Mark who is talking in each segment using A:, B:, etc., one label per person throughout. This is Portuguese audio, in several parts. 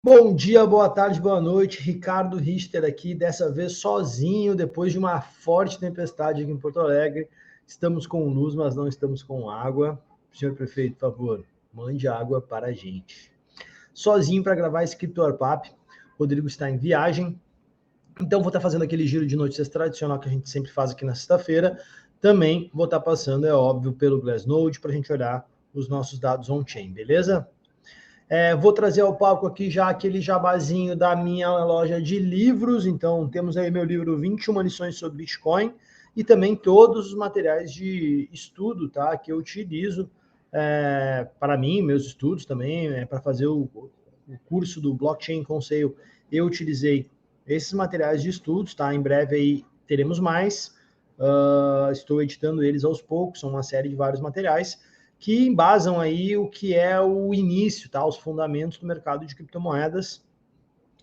A: Bom dia, boa tarde, boa noite. Ricardo Richter aqui, dessa vez sozinho, depois de uma forte tempestade aqui em Porto Alegre. Estamos com luz, mas não estamos com água. Senhor prefeito, por favor, mande água para a gente. Sozinho para gravar esse CryptoWarPap. Rodrigo está em viagem, então vou estar fazendo aquele giro de notícias tradicional que a gente sempre faz aqui na sexta-feira. Também vou estar passando, é óbvio, pelo Glassnode para a gente olhar os nossos dados on-chain, beleza? Vou trazer ao palco aqui já aquele jabazinho da minha loja de livros. Então, temos aí meu livro 21 lições sobre Bitcoin e também todos os materiais de estudo, tá, que eu utilizo para mim, meus estudos também, para fazer o curso do Blockchain Conseil. Eu utilizei esses materiais de estudos, tá? Em breve aí teremos mais. Estou editando eles aos poucos, são uma série de vários materiais que embasam aí o que é o início, tá? Os fundamentos do mercado de criptomoedas,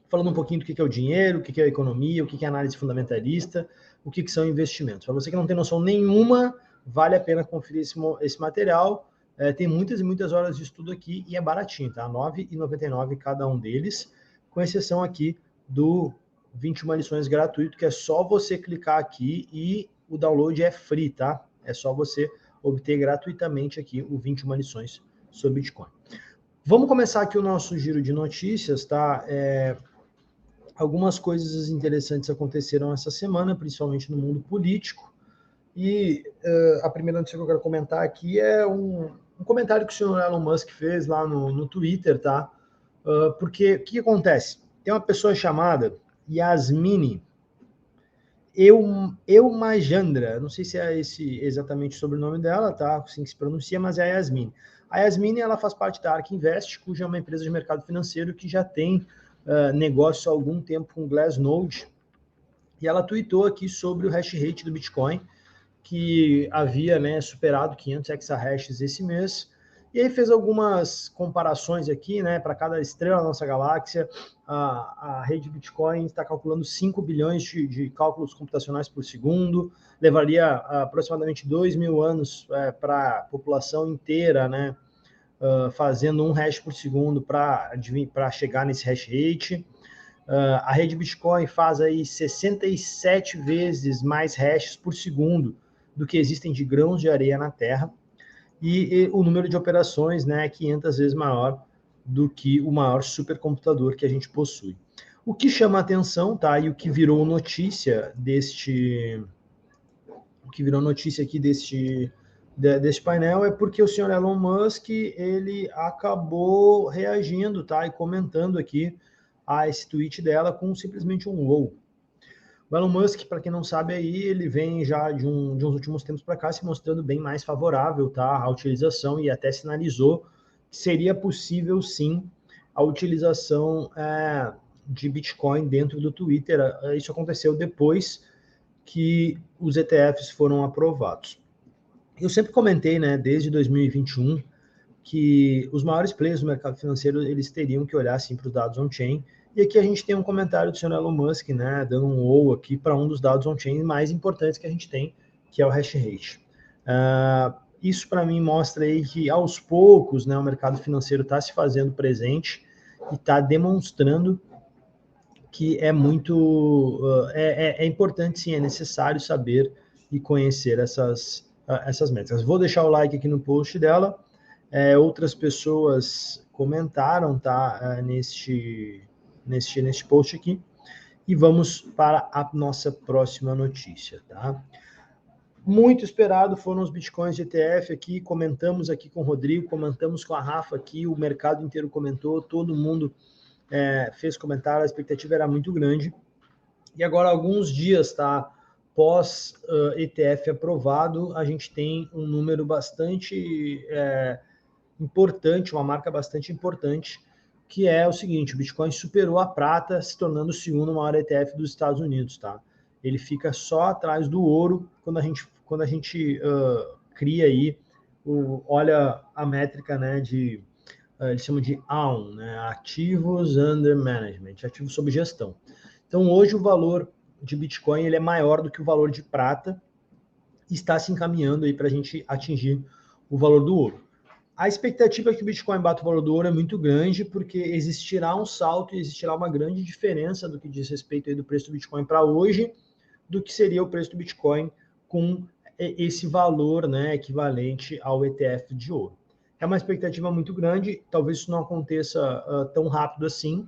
A: falando um pouquinho do que é o dinheiro, o que é a economia, o que é análise fundamentalista, o que são investimentos. Para você que não tem noção nenhuma, vale a pena conferir esse material. Tem muitas e muitas horas de estudo aqui e é baratinho, tá? R$ 9,99 cada um deles, com exceção aqui do 21 lições gratuito, que é só você clicar aqui e o download é free, tá? É só você obter gratuitamente aqui o 21 lições sobre Bitcoin. Vamos começar aqui o nosso giro de notícias, tá? Algumas coisas interessantes aconteceram essa semana, principalmente no mundo político. E a primeira notícia que eu quero comentar aqui é um comentário que o senhor Elon Musk fez lá no Twitter, tá? Porque o que acontece? Tem uma pessoa chamada Yasmine Eumajandra, não sei se é esse exatamente o sobrenome dela, tá? Assim que se pronuncia, mas é a Yasmine. A Yasmine, ela faz parte da ARK Invest, cuja é uma empresa de mercado financeiro que já tem negócio há algum tempo com Glassnode, e ela tweetou aqui sobre o hash rate do Bitcoin, que havia superado 500 exahashes esse mês, e aí fez algumas comparações aqui, para cada estrela da nossa galáxia. A rede Bitcoin está calculando 5 bilhões de cálculos computacionais por segundo, levaria aproximadamente 2.000 anos para a população inteira, fazendo 1 hash por segundo para chegar nesse hash rate. A rede Bitcoin faz aí 67 vezes mais hashes por segundo do que existem de grãos de areia na Terra, e o número de operações é 500 vezes maior do que o maior supercomputador que a gente possui. O que chama a atenção, tá? E o que virou notícia aqui deste painel é porque o senhor Elon Musk ele acabou reagindo, tá? E comentando aqui a esse tweet dela com simplesmente um wow. O Elon Musk, para quem não sabe aí, ele vem já de uns últimos tempos para cá se mostrando bem mais favorável, tá, à utilização, e até sinalizou que seria possível sim a utilização de Bitcoin dentro do Twitter. Isso aconteceu depois que os ETFs foram aprovados. Eu sempre comentei, desde 2021, que os maiores players do mercado financeiro eles teriam que olhar assim para os dados on-chain. E aqui a gente tem um comentário do senhor Elon Musk, dando um ou aqui para um dos dados on-chain mais importantes que a gente tem, que é o hash rate. Isso para mim mostra aí que aos poucos, o mercado financeiro está se fazendo presente e está demonstrando que é muito é importante, sim, é necessário saber e conhecer essas métricas. Vou deixar o like aqui no post dela. Outras pessoas comentaram, tá, neste post aqui. E vamos para a nossa próxima notícia, tá? Muito esperado foram os bitcoins de ETF aqui, comentamos aqui com o Rodrigo, comentamos com a Rafa aqui, o mercado inteiro comentou, todo mundo fez comentário, a expectativa era muito grande. E agora, alguns dias, tá, pós ETF aprovado, a gente tem um número bastante importante, uma marca bastante importante, que é o seguinte: o Bitcoin superou a prata, se tornando o segundo maior ETF dos Estados Unidos, tá? Ele fica só atrás do ouro quando a gente cria aí, olha a métrica, eles chamam de AUM, Ativos Under Management, ativos sob gestão. Então, hoje o valor de Bitcoin ele é maior do que o valor de prata e está se encaminhando aí para a gente atingir o valor do ouro. A expectativa que o Bitcoin bata o valor do ouro é muito grande, porque existirá um salto e existirá uma grande diferença do que diz respeito aí do preço do Bitcoin para hoje, do que seria o preço do Bitcoin com esse valor, né, equivalente ao ETF de ouro. É uma expectativa muito grande, talvez isso não aconteça tão rápido assim.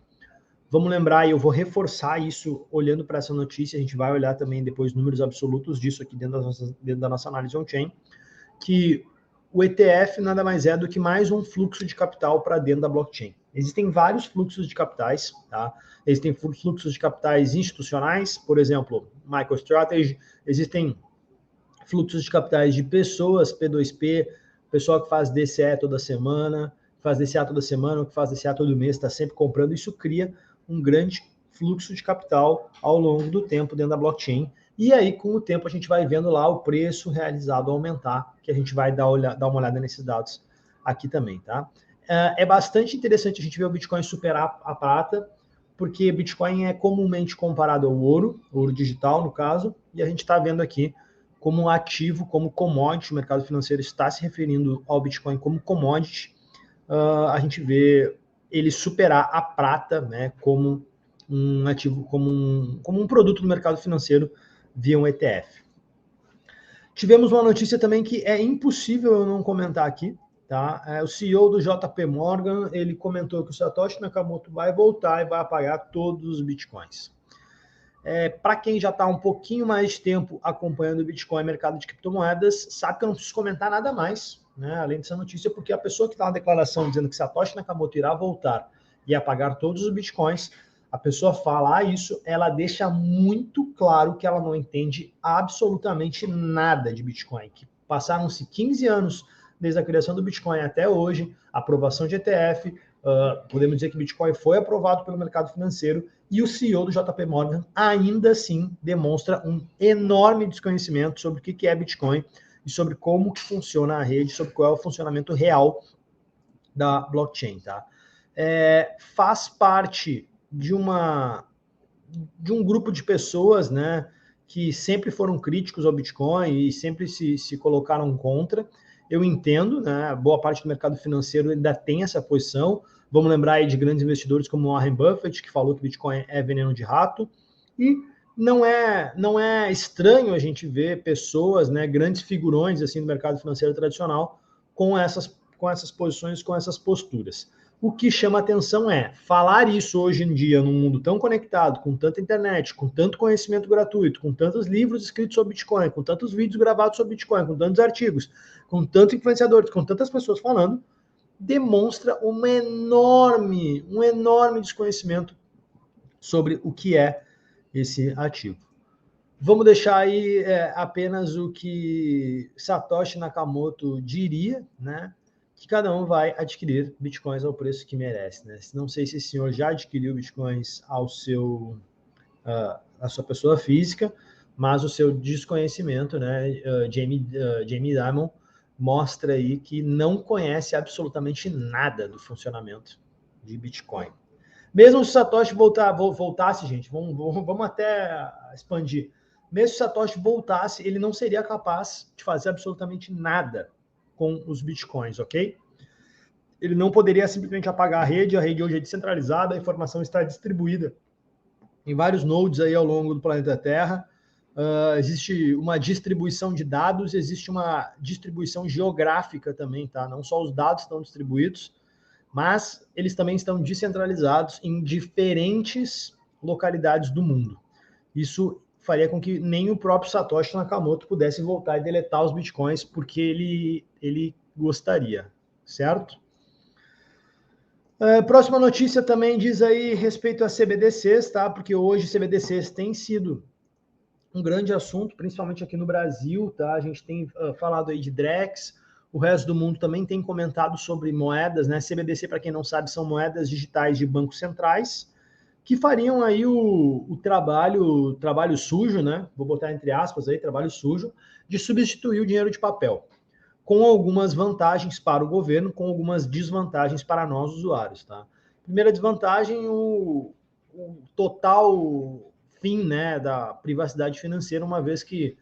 A: Vamos lembrar, e eu vou reforçar isso olhando para essa notícia, a gente vai olhar também depois números absolutos disso aqui dentro da nossa análise on-chain, que o ETF nada mais é do que mais um fluxo de capital para dentro da blockchain. Existem vários fluxos de capitais, tá? Existem fluxos de capitais institucionais, por exemplo, MicroStrategy, existem fluxos de capitais de pessoas, P2P, pessoal que faz DCE toda semana, que faz DCA toda semana, ou que faz DCA todo mês, está sempre comprando, isso cria um grande fluxo de capital ao longo do tempo dentro da blockchain. E aí, com o tempo, a gente vai vendo lá o preço realizado aumentar, que a gente vai dar uma olhada nesses dados aqui também, tá? É bastante interessante a gente ver o Bitcoin superar a prata, porque Bitcoin é comumente comparado ao ouro digital, no caso, e a gente está vendo aqui como ativo, como commodity, o mercado financeiro está se referindo ao Bitcoin como commodity, a gente vê ele superar a prata, né, como um ativo, como um produto do mercado financeiro via um ETF. Tivemos uma notícia também que é impossível eu não comentar aqui, tá? O CEO do JP Morgan, ele comentou que o Satoshi Nakamoto vai voltar e vai apagar todos os bitcoins. Para quem já está um pouquinho mais de tempo acompanhando o Bitcoin e mercado de criptomoedas, sabe que eu não preciso comentar nada mais, né, além dessa notícia, porque a pessoa que está na declaração dizendo que Satoshi Nakamoto irá voltar e apagar todos os bitcoins, a pessoa fala isso, ela deixa muito claro que ela não entende absolutamente nada de Bitcoin, que passaram-se 15 anos desde a criação do Bitcoin até hoje, aprovação de ETF, podemos dizer que Bitcoin foi aprovado pelo mercado financeiro, e o CEO do JP Morgan ainda assim demonstra um enorme desconhecimento sobre o que é Bitcoin e sobre como que funciona a rede, sobre qual é o funcionamento real da blockchain, tá? Faz parte de um grupo de pessoas, né, que sempre foram críticos ao Bitcoin e sempre se colocaram contra. Eu entendo, né, boa parte do mercado financeiro ainda tem essa posição. Vamos lembrar aí de grandes investidores como Warren Buffett, que falou que Bitcoin é veneno de rato. E não é estranho a gente ver pessoas, né, grandes figurões assim do mercado financeiro tradicional com essas posições, com essas posturas. O que chama atenção é falar isso hoje em dia num mundo tão conectado, com tanta internet, com tanto conhecimento gratuito, com tantos livros escritos sobre Bitcoin, com tantos vídeos gravados sobre Bitcoin, com tantos artigos, com tantos influenciadores, com tantas pessoas falando, demonstra um enorme desconhecimento sobre o que é esse ativo. Vamos deixar aí apenas o que Satoshi Nakamoto diria, né? Que cada um vai adquirir bitcoins ao preço que merece, né? Não sei se esse senhor já adquiriu bitcoins à sua pessoa física, mas o seu desconhecimento, né? Jamie Dimon mostra aí que não conhece absolutamente nada do funcionamento de Bitcoin. Mesmo se o Satoshi voltasse, gente, vamos até expandir. Mesmo se o Satoshi voltasse, ele não seria capaz de fazer absolutamente nada com os bitcoins, ok? Ele não poderia simplesmente apagar a rede hoje é descentralizada, a informação está distribuída em vários nodes aí ao longo do planeta Terra. Existe uma distribuição de dados, existe uma distribuição geográfica também, tá? Não só os dados estão distribuídos, mas eles também estão descentralizados em diferentes localidades do mundo. Isso faria com que nem o próprio Satoshi Nakamoto pudesse voltar e deletar os bitcoins, porque ele gostaria, certo? Próxima notícia também diz aí respeito a CBDCs, tá? Porque hoje CBDCs tem sido um grande assunto, principalmente aqui no Brasil, tá? A gente tem falado aí de Drex, o resto do mundo também tem comentado sobre moedas, né? CBDC, para quem não sabe, são moedas digitais de bancos centrais, que fariam aí o trabalho sujo, né? Vou botar entre aspas aí, trabalho sujo, de substituir o dinheiro de papel, com algumas vantagens para o governo, com algumas desvantagens para nós usuários, tá? Primeira desvantagem, o total fim, né, da privacidade financeira, uma vez que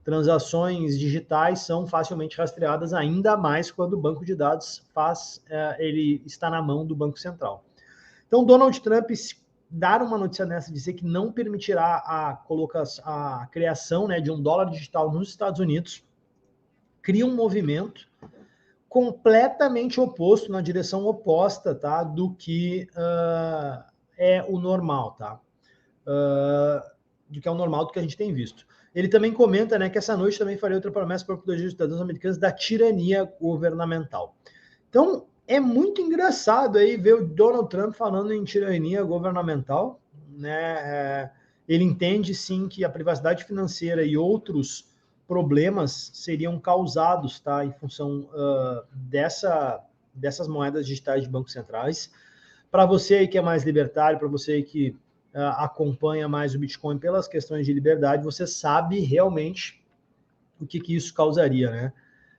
A: transações digitais são facilmente rastreadas, ainda mais quando o banco de dados ele está na mão do Banco Central. Então, Donald Trump dar uma notícia dessa, dizer que não permitirá a criação, né, de um dólar digital nos Estados Unidos, cria um movimento completamente oposto, na direção oposta, tá, do que é o normal, tá? Do que é o normal, do que a gente tem visto. Ele também comenta, né, que essa noite também faria outra promessa para proteger os cidadãos americanos da tirania governamental. Então, é muito engraçado aí ver o Donald Trump falando em tirania governamental, né? Ele entende, sim, que a privacidade financeira e outros problemas seriam causados, tá, em função dessas moedas digitais de bancos centrais. Para você aí que é mais libertário, para você aí que acompanha mais o Bitcoin pelas questões de liberdade, você sabe realmente o que isso causaria, né?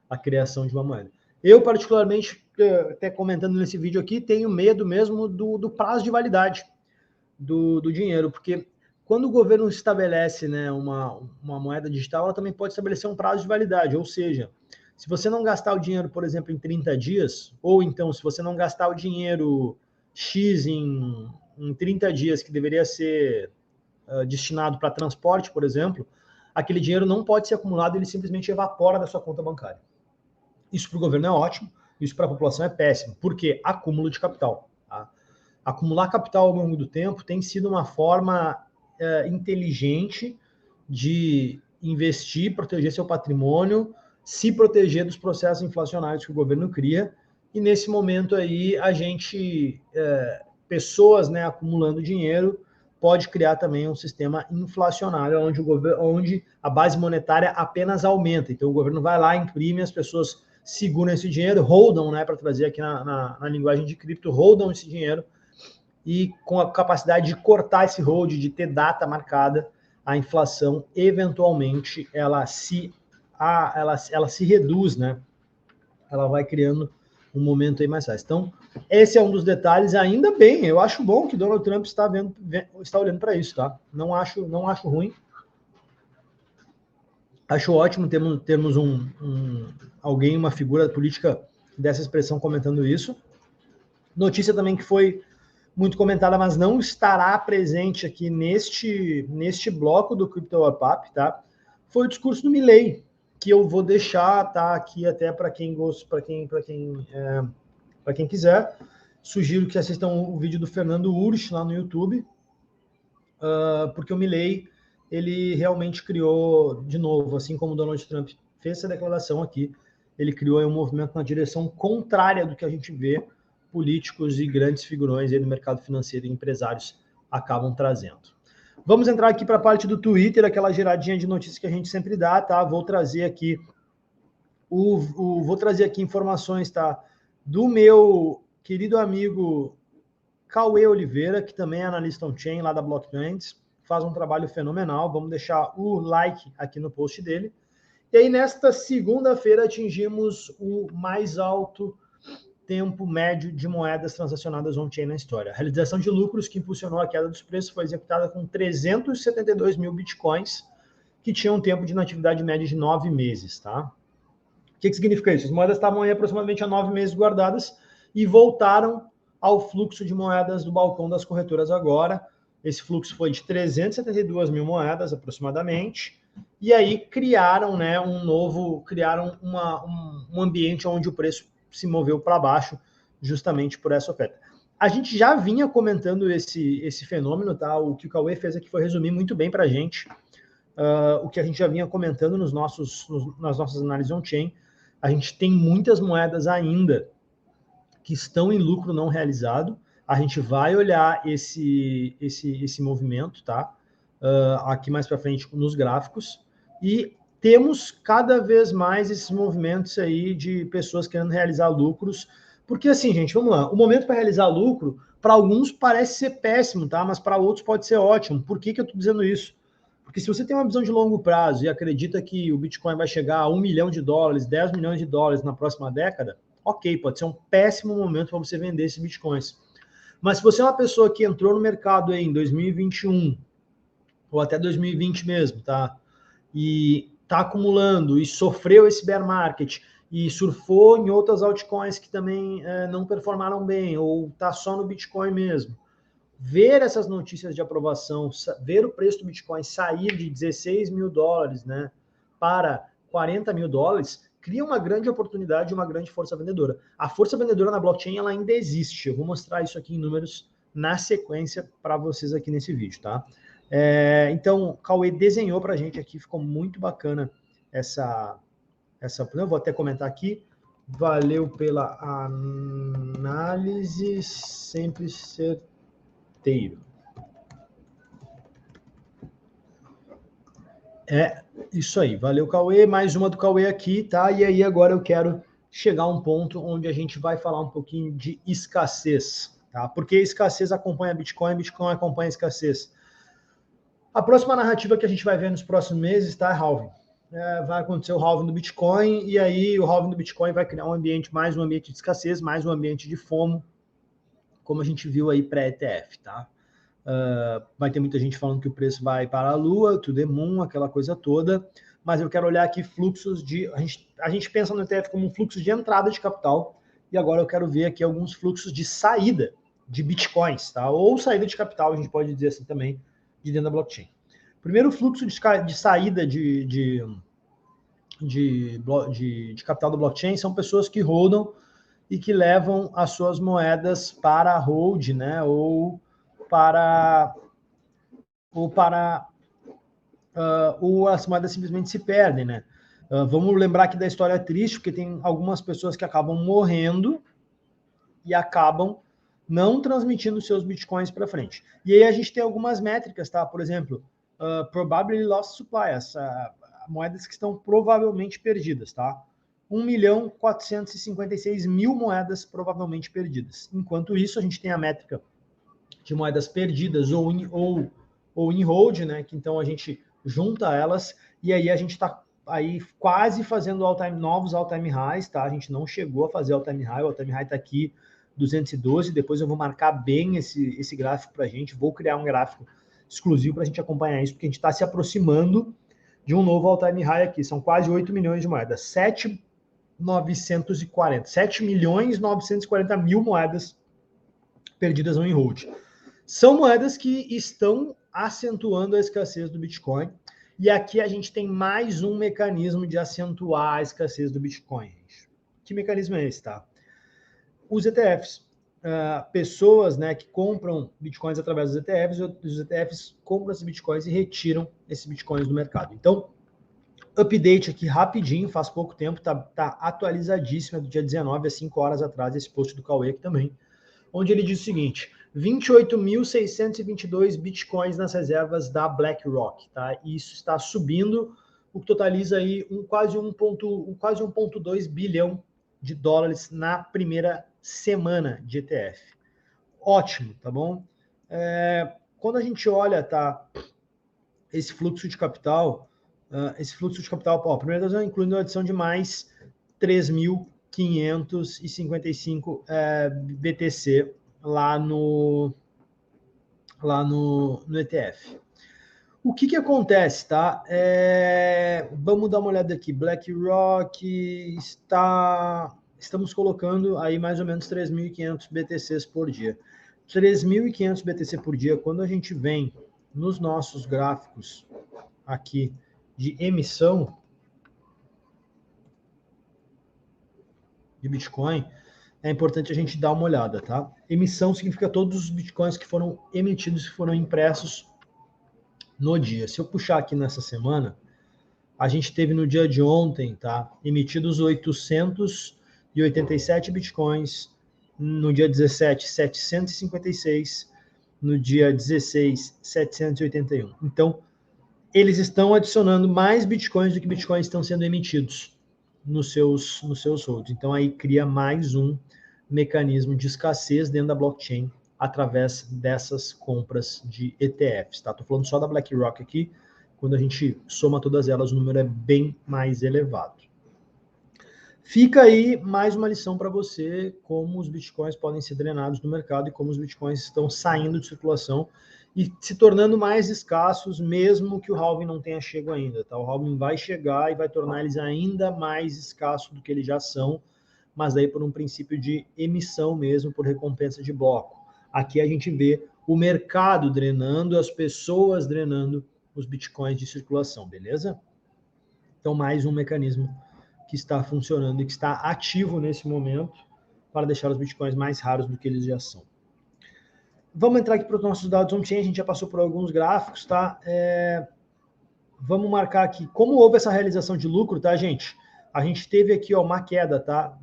A: A criação de uma moeda. Eu, particularmente, até comentando nesse vídeo aqui, tenho medo mesmo do prazo de validade do dinheiro, porque quando o governo estabelece, né, uma moeda digital, ela também pode estabelecer um prazo de validade, ou seja, se você não gastar o dinheiro, por exemplo, em 30 dias, ou então se você não gastar o dinheiro X em 30 dias, que deveria ser destinado para transporte, por exemplo, aquele dinheiro não pode ser acumulado, ele simplesmente evapora da sua conta bancária. Isso para o governo é ótimo, isso para a população é péssimo. Por quê? Acúmulo de capital. Tá? Acumular capital ao longo do tempo tem sido uma forma inteligente de investir, proteger seu patrimônio, se proteger dos processos inflacionários que o governo cria. E nesse momento aí, a gente, pessoas, né, acumulando dinheiro, pode criar também um sistema inflacionário, onde a base monetária apenas aumenta. Então, o governo vai lá, imprime, as pessoas seguram esse dinheiro, holdam, né, para trazer aqui na linguagem de cripto, holdam esse dinheiro, e com a capacidade de cortar esse hold, de ter data marcada, a inflação, eventualmente, ela se reduz, né? Ela vai criando um momento aí mais fácil. Então, esse é um dos detalhes. Ainda bem, eu acho bom que Donald Trump está olhando para isso, tá? Não acho ruim. Acho ótimo termos alguém, uma figura política dessa expressão comentando isso. Notícia também que foi muito comentada, mas não estará presente aqui neste bloco do Crypto Up, tá? Foi o discurso do Milei, que eu vou deixar, tá, aqui até para quem gosta, para quem quiser. Sugiro que assistam o vídeo do Fernando Urch lá no YouTube, porque o Milei, ele realmente criou, de novo, assim como o Donald Trump fez essa declaração aqui, ele criou um movimento na direção contrária do que a gente vê políticos e grandes figurões aí do mercado financeiro e empresários acabam trazendo. Vamos entrar aqui para a parte do Twitter, aquela geradinha de notícias que a gente sempre dá, tá? Vou trazer aqui informações, tá? Do meu querido amigo Cauê Oliveira, que também é analista on-chain lá da Blocktrends, faz um trabalho fenomenal. Vamos deixar o like aqui no post dele. E aí, nesta segunda-feira, atingimos o mais alto tempo médio de moedas transacionadas on-chain na história. A realização de lucros que impulsionou a queda dos preços foi executada com 372 mil bitcoins, que tinham um tempo de inatividade média de 9 meses, tá? O que significa isso? As moedas estavam aí aproximadamente há 9 meses guardadas e voltaram ao fluxo de moedas do balcão das corretoras agora. Esse fluxo foi de 372 mil moedas, aproximadamente, e aí criaram, né, um ambiente onde o preço se moveu para baixo, justamente por essa oferta. A gente já vinha comentando esse fenômeno, tá? O que o Cauê fez aqui foi resumir muito bem para a gente o que a gente já vinha comentando nas nossas análises on-chain. A gente tem muitas moedas ainda que estão em lucro não realizado. A gente vai olhar esse movimento, tá? Aqui mais para frente nos gráficos, e temos cada vez mais esses movimentos aí de pessoas querendo realizar lucros, porque assim, gente, vamos lá, o momento para realizar lucro, para alguns parece ser péssimo, tá? Mas para outros pode ser ótimo. Por que eu estou dizendo isso? Porque se você tem uma visão de longo prazo e acredita que o Bitcoin vai chegar a $1 milhão, 10 milhões de dólares na próxima década, ok, pode ser um péssimo momento para você vender esses Bitcoins. Mas se você é uma pessoa que entrou no mercado em 2021, ou até 2020 mesmo, tá? E está acumulando e sofreu esse bear market e surfou em outras altcoins que também não performaram bem, ou está só no Bitcoin mesmo, ver essas notícias de aprovação, ver o preço do Bitcoin sair de 16 mil dólares, né, para 40 mil dólares, cria uma grande oportunidade e uma grande força vendedora. A força vendedora na blockchain ela ainda existe. Eu vou mostrar isso aqui em números na sequência para vocês aqui nesse vídeo, tá? Então, o Cauê desenhou para a gente aqui, ficou muito bacana essa. Eu vou até comentar aqui. Valeu pela análise, sempre certeiro. É isso aí, valeu, Cauê. Mais uma do Cauê aqui, tá? E aí agora eu quero chegar a um ponto onde a gente vai falar um pouquinho de escassez, tá? Porque escassez acompanha Bitcoin, Bitcoin acompanha escassez. A próxima narrativa que a gente vai ver nos próximos meses, tá? É halving. Vai acontecer o halving do Bitcoin, e aí o halving do Bitcoin vai criar um ambiente, mais um ambiente de escassez, mais um ambiente de FOMO, como a gente viu aí pré-ETF, tá? Vai ter muita gente falando que o preço vai para a lua, to the moon, aquela coisa toda, mas eu quero olhar aqui fluxos de... A gente pensa no ETF como um fluxo de entrada de capital, e agora eu quero ver aqui alguns fluxos de saída de Bitcoins, tá? Ou saída de capital, a gente pode dizer assim também, de dentro da blockchain. Primeiro fluxo de saída de capital da blockchain são pessoas que hodlam e que levam as suas moedas para a hold, né? Ou as moedas simplesmente se perdem, né? Vamos lembrar aqui da história triste, porque tem algumas pessoas que acabam morrendo e acabam não transmitindo seus bitcoins para frente. E aí a gente tem algumas métricas, tá? Por exemplo, probably lost supply, moedas que estão provavelmente perdidas, tá? 1.456.000 moedas provavelmente perdidas. Enquanto isso, a gente tem a métrica de moedas perdidas ou em hold, né? Que então a gente junta elas e aí a gente está aí quase fazendo novos all-time highs, tá? A gente não chegou a fazer all-time high, o all-time high está aqui 212, depois eu vou marcar bem esse gráfico para a gente, vou criar um gráfico exclusivo para a gente acompanhar isso, porque a gente está se aproximando de um novo all-time high aqui, são quase 8 milhões de moedas, 7.940.000 moedas perdidas no em hold. São moedas que estão acentuando a escassez do Bitcoin. E aqui a gente tem mais um mecanismo de acentuar a escassez do Bitcoin. Que mecanismo é esse, tá? Os ETFs. Pessoas, né, que compram Bitcoins através dos ETFs, os ETFs compram esses Bitcoins e retiram esses Bitcoins do mercado. Então, update aqui rapidinho, faz pouco tempo, tá atualizadíssimo, é do dia 19, há 5 horas atrás, esse post do Cauê aqui também, onde ele diz o seguinte: 28.622 bitcoins nas reservas da BlackRock, tá? E isso está subindo, o que totaliza aí quase 1,2 bilhão de dólares na primeira semana de ETF. Ótimo, tá bom? Quando a gente olha, tá, esse fluxo de capital, primeiro incluindo a adição de mais 3.555 BTC lá no ETF. O que acontece, tá? Vamos dar uma olhada aqui. BlackRock estamos colocando aí mais ou menos 3.500 BTCs por dia. 3.500 BTC por dia, quando a gente vem nos nossos gráficos aqui de emissão de Bitcoin, é importante a gente dar uma olhada, tá? Emissão significa todos os Bitcoins que foram emitidos, que foram impressos no dia. Se eu puxar aqui nessa semana, a gente teve no dia de ontem, tá? Emitidos 887 Bitcoins, no dia 17, 756, no dia 16, 781. Então, eles estão adicionando mais Bitcoins do que Bitcoins estão sendo emitidos nos seus holds. Então, aí cria mais um mecanismo de escassez dentro da blockchain através dessas compras de ETFs, tá? Tô falando só da BlackRock aqui. Quando a gente soma todas elas, o número é bem mais elevado. Fica aí mais uma lição para você, como os bitcoins podem ser drenados do mercado e como os bitcoins estão saindo de circulação. e se tornando mais escassos, mesmo que o halving não tenha chegado ainda. Tá? O halving vai chegar e vai tornar eles ainda mais escassos do que eles já são, mas daí por um princípio de emissão mesmo, por recompensa de bloco. Aqui a gente vê o mercado drenando, as pessoas drenando os bitcoins de circulação, beleza? Então, mais um mecanismo que está funcionando e que está ativo nesse momento para deixar os bitcoins mais raros do que eles já são. Vamos entrar aqui para os nossos dados on-chain, a gente já passou por alguns gráficos, tá? Vamos marcar aqui como houve essa realização de lucro, tá, gente? A gente teve aqui ó, uma queda, tá?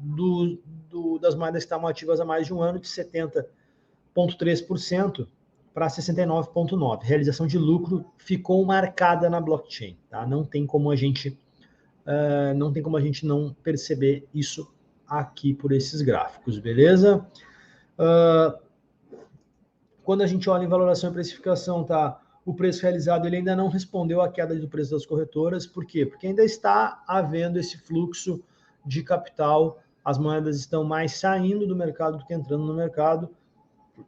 A: Das moedas que estavam ativas há mais de um ano, de 70,3% para 69,9%. Realização de lucro ficou marcada na blockchain, tá? Não tem como a gente não perceber isso aqui por esses gráficos, beleza? Quando a gente olha em valoração e precificação, tá? O preço realizado ele ainda não respondeu à queda do preço das corretoras. Por quê? Porque ainda está havendo esse fluxo de capital. As moedas estão mais saindo do mercado do que entrando no mercado.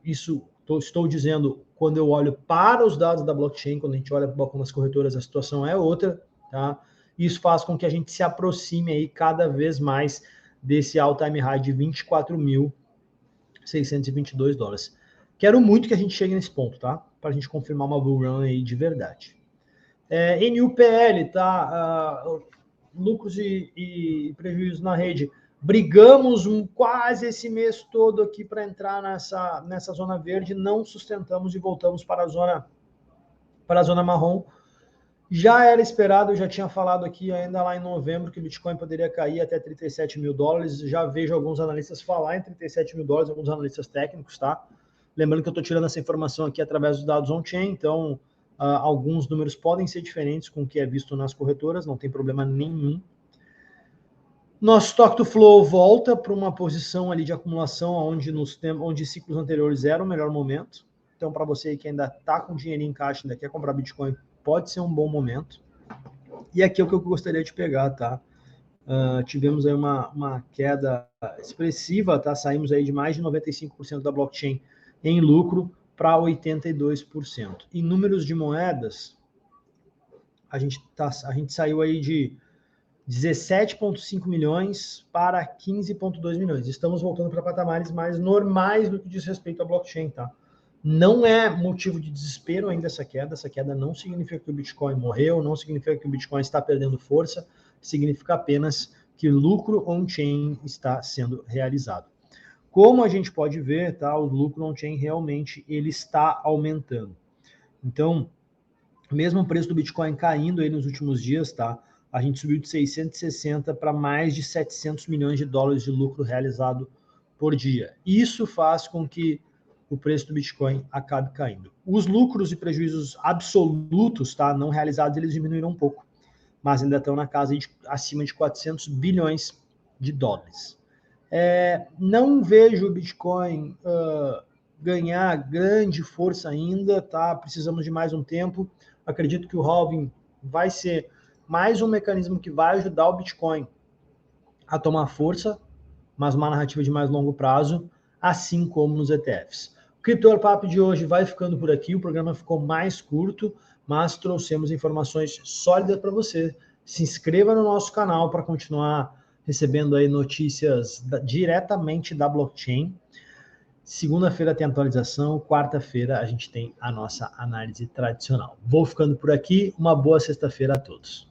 A: Isso estou dizendo quando eu olho para os dados da blockchain, quando a gente olha para o balcão das corretoras, a situação é outra, tá? Isso faz com que a gente se aproxime aí cada vez mais desse all-time high de 24.622 dólares. Quero muito que a gente chegue nesse ponto, tá? Para a gente confirmar uma bull run aí de verdade. NUPL, tá? Lucros e prejuízos na rede. Brigamos quase esse mês todo aqui para entrar nessa zona verde, não sustentamos e voltamos para a zona marrom. Já era esperado, eu já tinha falado aqui ainda lá em novembro que o Bitcoin poderia cair até 37 mil dólares. Já vejo alguns analistas falar em 37 mil dólares, alguns analistas técnicos, tá? Lembrando que eu estou tirando essa informação aqui através dos dados on-chain, então alguns números podem ser diferentes com o que é visto nas corretoras, não tem problema nenhum. Nosso stock to flow volta para uma posição ali de acumulação onde ciclos anteriores era o melhor momento. Então, para você que ainda está com dinheiro em caixa, ainda quer comprar Bitcoin, pode ser um bom momento. E aqui é o que eu gostaria de pegar, tá? Tivemos aí uma queda expressiva, tá? Saímos aí de mais de 95% da blockchain em lucro para 82%. Em números de moedas, a gente saiu aí de 17,5 milhões para 15,2 milhões. Estamos voltando para patamares mais normais do que diz respeito à blockchain, tá? Não é motivo de desespero ainda essa queda não significa que o Bitcoin morreu, não significa que o Bitcoin está perdendo força, significa apenas que o lucro on-chain está sendo realizado. Como a gente pode ver, tá, o lucro on-chain realmente ele está aumentando. Então, mesmo o preço do Bitcoin caindo aí nos últimos dias, tá? A gente subiu de 660 para mais de 700 milhões de dólares de lucro realizado por dia. Isso faz com que o preço do Bitcoin acabe caindo. Os lucros e prejuízos absolutos, tá, não realizados, eles diminuíram um pouco, mas ainda estão na casa de acima de 400 bilhões de dólares. Não vejo o Bitcoin ganhar grande força ainda, tá? Precisamos de mais um tempo. Acredito que o halving vai ser mais um mecanismo que vai ajudar o Bitcoin a tomar força, mas uma narrativa de mais longo prazo, assim como nos ETFs. O Crypto Papo de hoje vai ficando por aqui, o programa ficou mais curto, mas trouxemos informações sólidas para você. Se inscreva no nosso canal para continuar recebendo aí notícias diretamente da blockchain. Segunda-feira tem atualização, quarta-feira a gente tem a nossa análise tradicional. Vou ficando por aqui, uma boa sexta-feira a todos.